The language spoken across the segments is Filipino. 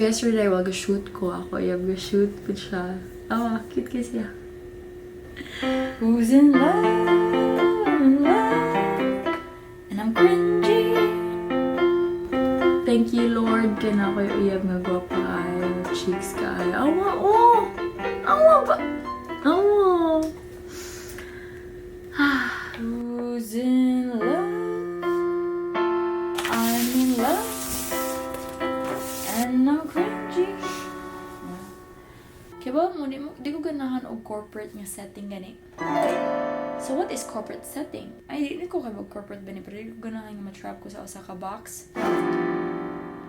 Yesterday, wag-shoot ko ako. Shoot po siya. Cute kasi siya. Who's in love, and I'm cringy. Thank you, Lord. Kaya na ako uyab nga gwapa kayo. Cheeks kayo. Awa ba? Awa. Who's in love? I'm in love, and I'm cringy. Kaya ba, di ko ganahan og corporate nga setting gani. So what is corporate setting? Ay, di ko kayo corporate ba ni, pero di ko ganahan nga matrap ko sa usa ka box.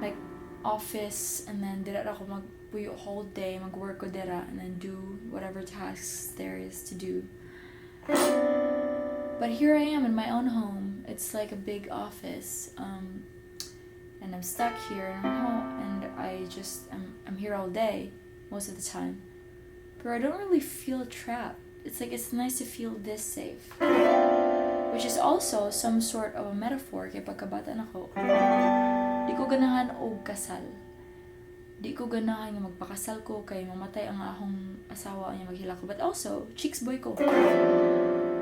Like, office, and then dira ako magpuyo whole day, mag-work ko dira, and then do whatever tasks there is to do. But here I am in my own home. It's like a big office, and I'm stuck here, and I'm home, and I'm here all day, most of the time. But I don't really feel trapped. It's like it's nice to feel this safe. Which is also some sort of a metaphor kay pagkabata nako. Di ko ganahan og kasal. Di ko ganahan nga magpakasal ko kay mamatay ang akong asawa niya maghila ko. But also, chicks boy ko.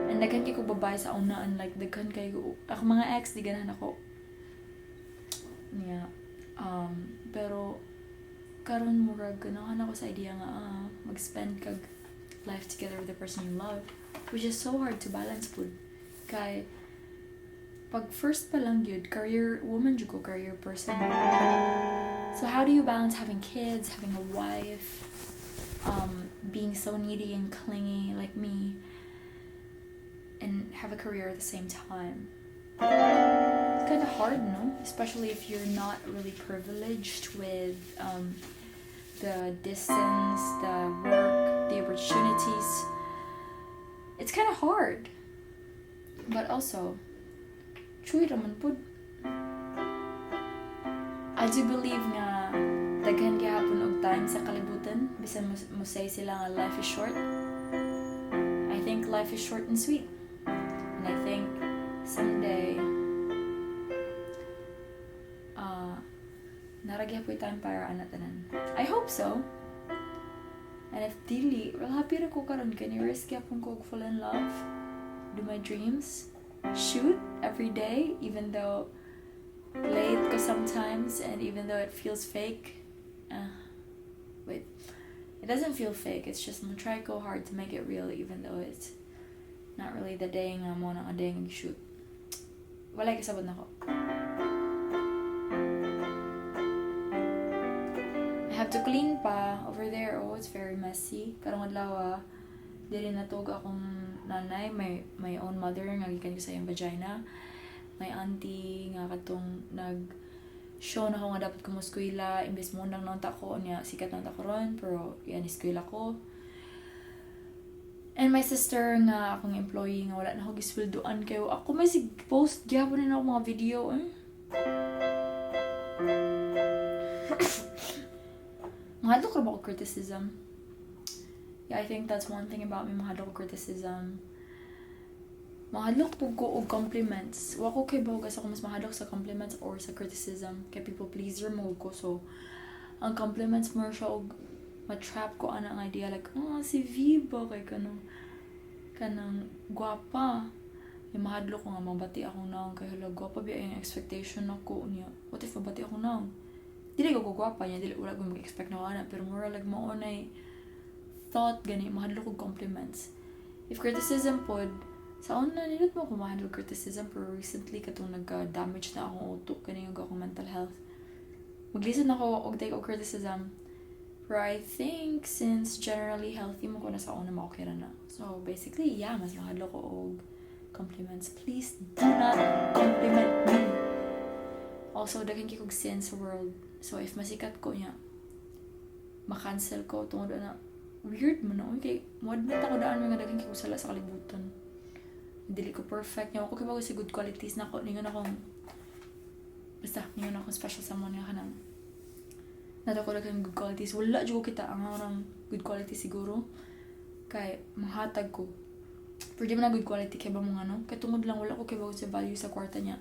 And daghan kay ko babae sa unaan, like daghan kay ko. Ako mga ex, di ganahan ako. Yeah. Pero karon murag ganahan ako sa idea nga mag-spend kag life together with the person you love, which is so hard to balance pud. Kay pag first pa lang yun, career woman jud ko, career person. So how do you balance having kids, having a wife, being so needy and clingy like me, and have a career at the same time? It's kind of hard, no? Especially if you're not really privileged with the distance, the work, the opportunities. It's kind of hard. But also, chuy raman pud. I do believe nga daghan gihapon og time sa kalibutan bisan mo say sila nga life is short. I think life is short and sweet. And I think someday naragyapon time para anatanan. I hope so. And if dili, well, happy ra ko karon kay ni risk gyapon ko fall in love. Do my dreams, shoot every day, even though late ko sometimes, and even though it feels fake. Wait, it doesn't feel fake. It's just I'm try go hard to make it real, even though it's not really the day nga mo na day nga shoot. Wala kasabot na ko. I have to clean pa over there. Oh, it's very messy. Karong adlaw dili natog akong nanay, my own mother nga gikan ko sa iyang vagina. My auntie nga katong show na ko nga dapat ko mo eskwela, imbes mo nang nanta ko niya sikat nanta ko ron, pero yan eskwela ko. And my sister nga akong employee nga wala na ako gisweldoan kayo. Ako may post gyapon na ako mga video Mahadlok ra ba ko criticism? Yeah, I think that's one thing about me, mahadlok ko criticism. Mahadlok po ko og compliments. Wa ko kay bogas ako mas mahadlok sa compliments or sa criticism. Kay people pleaser mo ko. So, ang compliments mo siya og matrap ko ana ang idea like, si Viva kay kanang gwapa. Yung mahadlok ko nga mabati ako naong kay hala gwapa biya yung expectation ako niya. What if mabati ako naong? Dili ko gwapa niya, dili wala ko mag-expect na ana, pero mura like maunay thought gani mahadlok og compliments. If criticism pod sa una nilot mo ko mahadlok criticism, pero recently katong nag-damage na akong utok kani yung akong mental health. Maglisten ako og take og criticism. Pero I think since generally healthy mo ko na sa una ma-okay na. So basically, yeah, mas mahadlok ko og compliments. Please do not compliment me. Also, daghan kay kog sin sa world. So if masikat ko niya, ma-cancel ko tungod na weird mo na. Okay, mo-admit ako daan mga daghan kay kog sala sa kalibutan. Dili ko perfect. Yung ako kibago si good qualities na ako. Ningon akong special someone nga kanang nato ko lang good qualities. Wala dyan ko kita ang good qualities siguro. Kay mahatag ko. Pero di man na good quality kay ba mga kay tungod lang wala ko kibago sa value sa kwarta niya.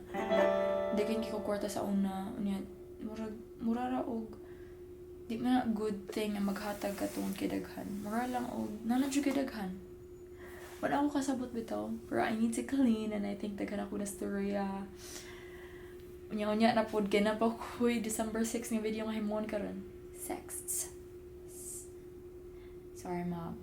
Hindi kay ko kwarta sa una. Mura ra og di man na good thing nga maghatag ka tungod kay daghan. Mura lang og nanadyo kay daghan. Wala ako kasabot bitaw, pero I need to clean and I think daghan ako na storya. Unya-unya na pod kay na pa ko'y December 6 nga video nga himon karon. Sex. Sorry, Mom.